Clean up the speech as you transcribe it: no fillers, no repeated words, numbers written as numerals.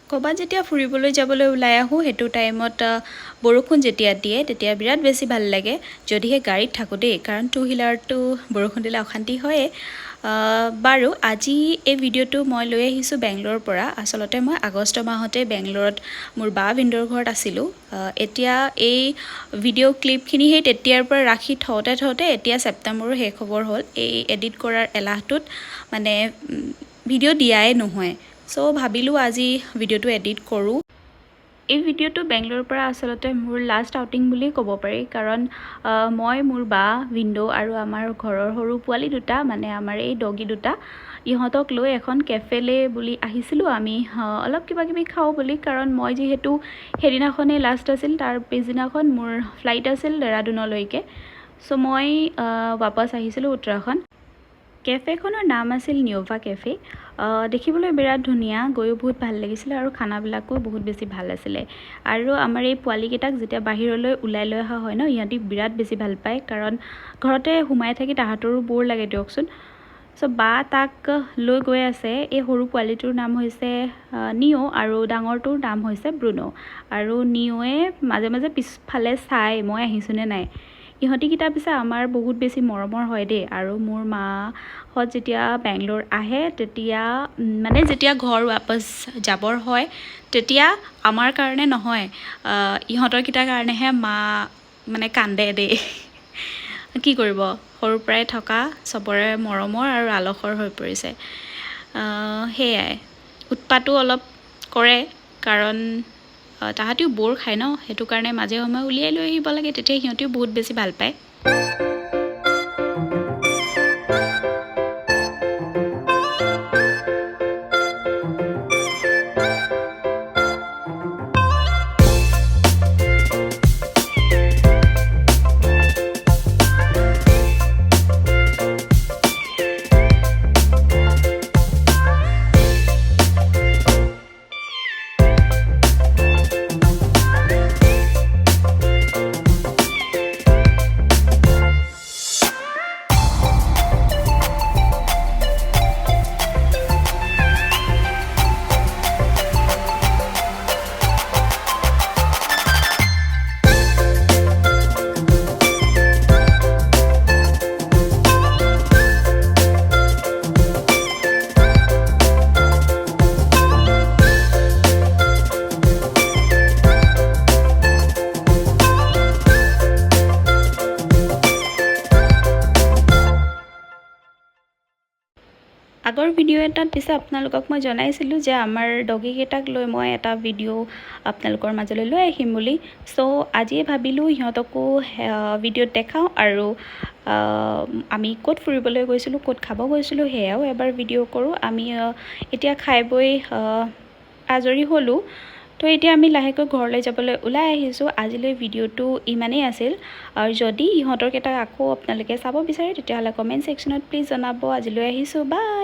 ক'ৰবাত যেতিয়া ফুৰিবলৈ যাবলৈ ওলাই আহোঁ সেইটো টাইমত বৰষুণ যেতিয়া দিয়ে তেতিয়া বিৰাট বেছি ভাল লাগে যদিহে গাড়ীত থাকোঁ দেই, কাৰণ টু হুইলাৰটো বৰষুণ দিলে অশান্তি হয়েই। বাৰু আজি এই ভিডিঅ'টো মই লৈ আহিছোঁ বেংগলোৰৰ পৰা। আচলতে মই আগষ্ট মাহতে বেংগলোৰত মোৰ বা ভিনদেউৰ ঘৰত আছিলোঁ। এতিয়া এই ভিডিঅ' ক্লিপখিনি সেই তেতিয়াৰ পৰা ৰাখি থওঁতে এতিয়া ছেপ্টেম্বৰো শেষ হ'বৰ হ'ল। এই এডিট কৰাৰ এলাহটোত মানে ভিডিঅ' দিয়াই নহয়। চ' ভাবিলোঁ আজি ভিডিঅ'টো এডিট কৰোঁ। এই ভিডিঅ'টো বেংগলোৰৰ পৰা আচলতে মোৰ লাষ্ট আউটিং বুলি ক'ব পাৰি, কাৰণ মই মোৰ বা ভিনদেউ আৰু আমাৰ ঘৰৰ সৰু পোৱালি দুটা, মানে আমাৰ এই ডগী দুটা, ইহঁতক লৈ এখন কেফেলে বুলি আহিছিলোঁ আমি অলপ কিবা কিবি খাওঁ বুলি, কাৰণ মই যিহেতু সেইদিনাখনেই লাষ্ট আছিল, তাৰ পিছদিনাখন মোৰ ফ্লাইট আছিল দেৰাডুনলৈকে। চ' মই ৱাপছ আহিছিলোঁ উত্তৰাখণ্ড। কেফেখনৰ নাম আছিল নিঅ'ভা কেফে। দেখিবলৈ বিৰাট ধুনীয়া, গৈও বহুত ভাল লাগিছিলে আৰু খানাবিলাকো বহুত বেছি ভাল আছিলে। আৰু আমাৰ এই পোৱালীকেইটাক যেতিয়া বাহিৰলৈ ওলাই লৈ অহা হয় ন, ইহঁতি বিৰাট বেছি ভাল পায়, কাৰণ ঘৰতে সোমাই থাকি তাহাঁতৰো বৰ লাগে দিয়কচোন। চ' বা তাক লৈ গৈ আছে। এই সৰু পোৱালীটোৰ নাম হৈছে নিঅ' আৰু ডাঙৰটোৰ নাম হৈছে ব্ৰুনো। আৰু নিঅ'য়ে মাজে মাজে পিছফালে চাই মই আহিছোঁনে নাই। ইহঁতিকেইটা পিছে আমাৰ বহুত বেছি মৰমৰ হয় দেই। আৰু মোৰ মাহঁত যেতিয়া বেংগলোৰ আহে তেতিয়া মানে যেতিয়া ঘৰ ৱাপছ যাবৰ হয় তেতিয়া আমাৰ কাৰণে নহয়, ইহঁতৰকেইটাৰ কাৰণেহে মা মানে কান্দে দেই। কি কৰিব, সৰুৰ পৰাই থকা চবৰে মৰমৰ আৰু আলসৰ হৈ পৰিছে। সেয়াই, উৎপাতো অলপ কৰে, কাৰণ তাহাঁতিও বৰ খায় ন, সেইটো কাৰণে মাজে সময়ে উলিয়াই লৈ আহিব লাগে, তেতিয়া সিহঁতিও বহুত বেছি ভাল পায়। আগৰ ভিডিঅ' এটাত পিছে আপোনালোকক মই জনাইছিলোঁ যে আমাৰ ডগীকেইটাক লৈ মই এটা ভিডিঅ' আপোনালোকৰ মাজলৈ লৈ আহিম বুলি। চ' আজিয়ে ভাবিলোঁ সিহঁতকো ভিডিঅ'ত দেখাওঁ, আৰু আমি ক'ত ফুৰিবলৈ গৈছিলোঁ, ক'ত খাব গৈছিলোঁ সেয়াও এবাৰ ভিডিঅ' কৰোঁ। আমি এতিয়া খাই বৈ আজৰি হ'লোঁ, তো এতিয়া আমি লাহেকৈ ঘৰলৈ যাবলৈ ওলাই আহিছোঁ। আজিলৈ ভিডিঅ'টো ইমানেই আছিল, আৰু যদি ইহঁতৰকেইটাক আকৌ আপোনালোকে চাব বিচাৰে তেতিয়াহ'লে কমেণ্ট ছেকশ্যনত প্লিজ জনাব। আজিলৈ আহিছোঁ, বাই।